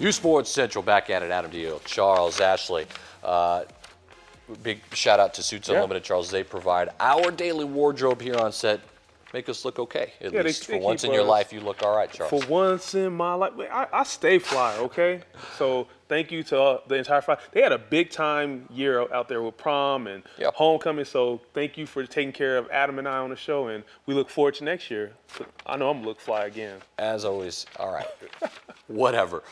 uSportsCentral back at it. Adam Deal, Charles, Ashley. Big shout out to Suits Unlimited, Charles. They provide our daily wardrobe here on set. Make us look okay. At least for once in your life, you look all right, Charles. For once in my life, I stay fly, okay? So thank you to the entire fly. They had a big time year out there with prom and homecoming. So thank you for taking care of Adam and I on the show, and we look forward to next year. I know I'm gonna look fly again. As always, all right. Whatever.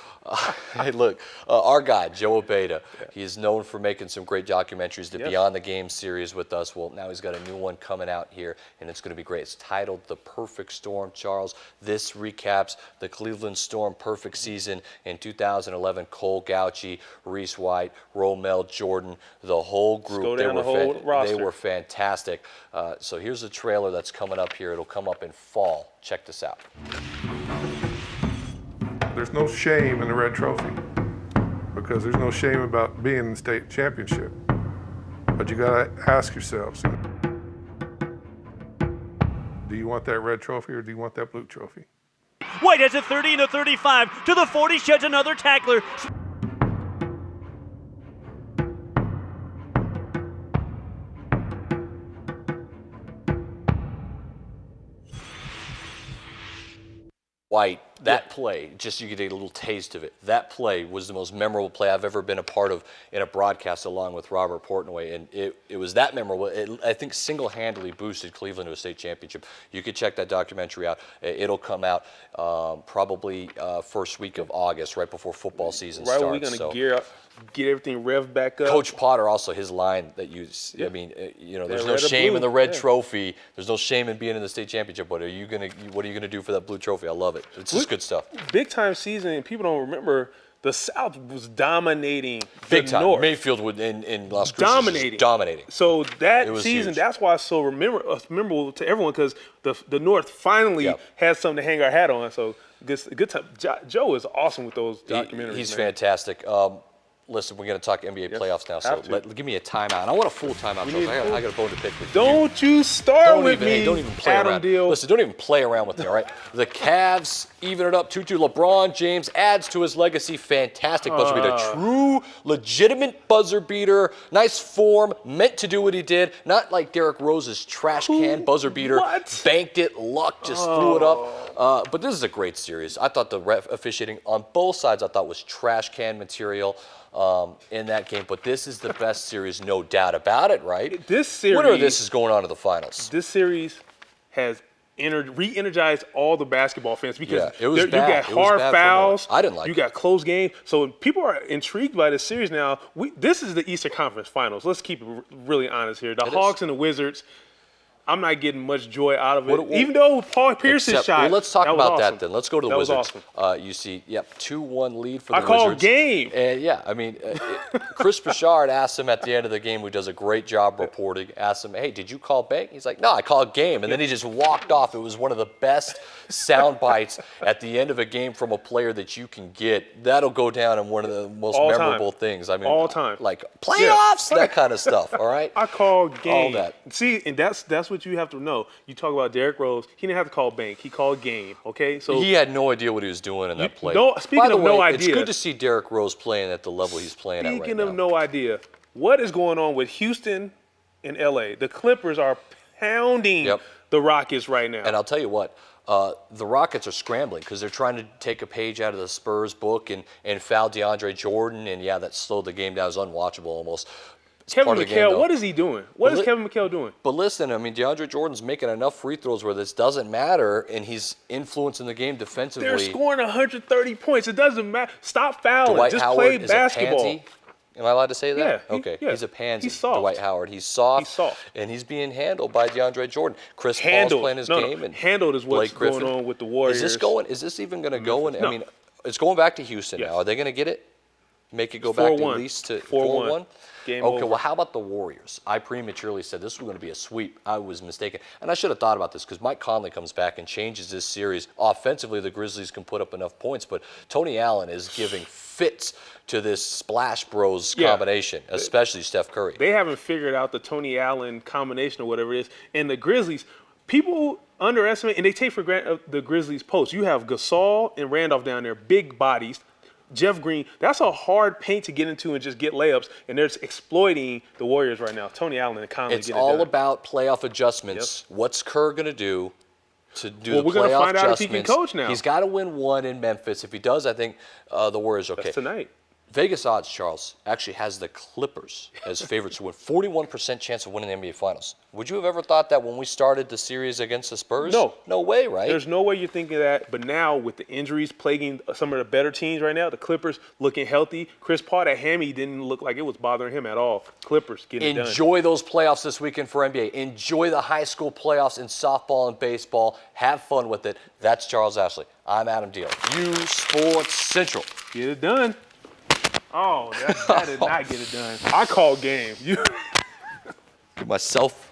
Hey, look, our guy, Joe Abeda, he is known for making some great documentaries. The Beyond the Game series with us. Well, now he's got a new one coming out here, and it's going to be great. It's titled The Perfect Storm, Charles. This recaps the Cleveland Storm perfect season in 2011. Cole Gauchi, Reese White, Romel Jordan, the whole group. They were fantastic. So here's a trailer that's coming up here. It'll come up in fall. Check this out. There's no shame in the red trophy because there's no shame about being in the state championship. But you gotta ask yourselves, do you want that red trophy or do you want that blue trophy? White has a 30 and a 35 to the 40, sheds another tackler. White, that play, just you get a little taste of it. That play was the most memorable play I've ever been a part of in a broadcast along with Robert Portnoy. And it was that memorable. I think single-handedly boosted Cleveland to a state championship. You could check that documentary out. It'll come out probably first week of August, right before football season starts. Right, we're going to gear up, get everything revved back up. Coach Potter also, his line that you, I mean, there's no shame in the red trophy. There's no shame in being in the state championship. What are you gonna do for that blue trophy? I love it. It's just good stuff. Big time season, and people don't remember the South was dominating big the time. North. Mayfield in Las Cruces dominating. So that season, huge. That's why it's so memorable to everyone, because the North finally has something to hang our hat on. So good time. Joe is awesome with those documentaries. He's fantastic. Listen, we're going to talk NBA playoffs now, so give me a timeout. And I want a full timeout, Charles. I got a bone to pick with you. Don't you start with me, don't even play Adam around. Deal. Listen, don't even play around with me, all right? The Cavs even it up 2-2. LeBron James adds to his legacy. Fantastic buzzer beater. True, legitimate buzzer beater. Nice form. Meant to do what he did. Not like Derrick Rose's trash can buzzer beater. Banked it. Luck just threw it up. But this is a great series. I thought the officiating on both sides I thought was trash can material. In that game, but this is the best series, no doubt about it, right? This series, winner of this is going on to the finals. This series has re-energized all the basketball fans because it was you got hard fouls. I didn't like it. You got close games. So people are intrigued by this series now. This is the Eastern Conference Finals. Let's keep it really honest here. The Hawks and the Wizards, I'm not getting much joy out of it. Even though Paul Pierce's shot, well, let's talk about awesome. that then. Let's go to the Wizards. Awesome. You see, 2-1 lead for the Wizards. I call game. And I mean, Chris Bouchard asked him at the end of the game, who does a great job reporting, asked him, hey, did you call bank? He's like, no, I called game. And then he just walked off. It was one of the best sound bites at the end of a game from a player that you can get. That'll go down in one of the most memorable things. I mean, all time. Like playoffs, that kind of stuff, all right? I call game. All that. See, and that's what you have to know. You talk about Derrick Rose. He didn't have to call bank. He called game. Okay, so he had no idea what he was doing in that play. Speaking of no idea, it's good to see Derrick Rose playing at the level he's playing at right now. Speaking of no idea, what is going on with Houston and LA? The Clippers are pounding the Rockets right now. And I'll tell you what, the Rockets are scrambling because they're trying to take a page out of the Spurs book and foul DeAndre Jordan. And that slowed the game down. It was unwatchable almost. Kevin McHale, what is he doing? What is Kevin McHale doing? But listen, I mean, DeAndre Jordan's making enough free throws where this doesn't matter, and he's influencing the game defensively. They're scoring 130 points. It doesn't matter. Stop fouling. Dwight Just Howard play is basketball. A pansy. Am I allowed to say that? Yeah. Okay. He's a pansy. He's soft. Dwight Howard. He's soft. And he's being handled by DeAndre Jordan. Chris Paul's playing his game. And handled is what's going on with the Warriors. Is this even going to go? I mean, it's going back to Houston now. Are they going to get it? Make it go back at least to 4-1? Game okay, over. Well, how about the Warriors? I prematurely said this was going to be a sweep. I was mistaken. And I should have thought about this because Mike Conley comes back and changes this series. Offensively, the Grizzlies can put up enough points, but Tony Allen is giving fits to this Splash Bros combination, especially Steph Curry. They haven't figured out the Tony Allen combination or whatever it is. And the Grizzlies, people underestimate, and they take for granted the Grizzlies' post. You have Gasol and Randolph down there, big bodies. Jeff Green, that's a hard paint to get into and just get layups, and they're exploiting the Warriors right now. Tony Allen and Conley It's get it all done. about playoff adjustments. Yep. What's Kerr going to do to do Well, the we're gonna playoff find out if he adjustments? can coach now. He's got to win one in Memphis. If he does, I think the Warriors are okay. That's tonight. Vegas odds, Charles, actually has the Clippers as favorites to win. 41% chance of winning the NBA Finals. Would you have ever thought that when we started the series against the Spurs? No. No way, right? There's no way you're thinking that. But now with the injuries plaguing some of the better teams right now, the Clippers looking healthy. Chris Paul, that hammy didn't look like it was bothering him at all. Clippers getting it done. Enjoy those playoffs this weekend for NBA. Enjoy the high school playoffs in softball and baseball. Have fun with it. That's Charles Ashley. I'm Adam Deal. uSportsCentral. Get it done. Oh, that did not get it done. I called game. Myself.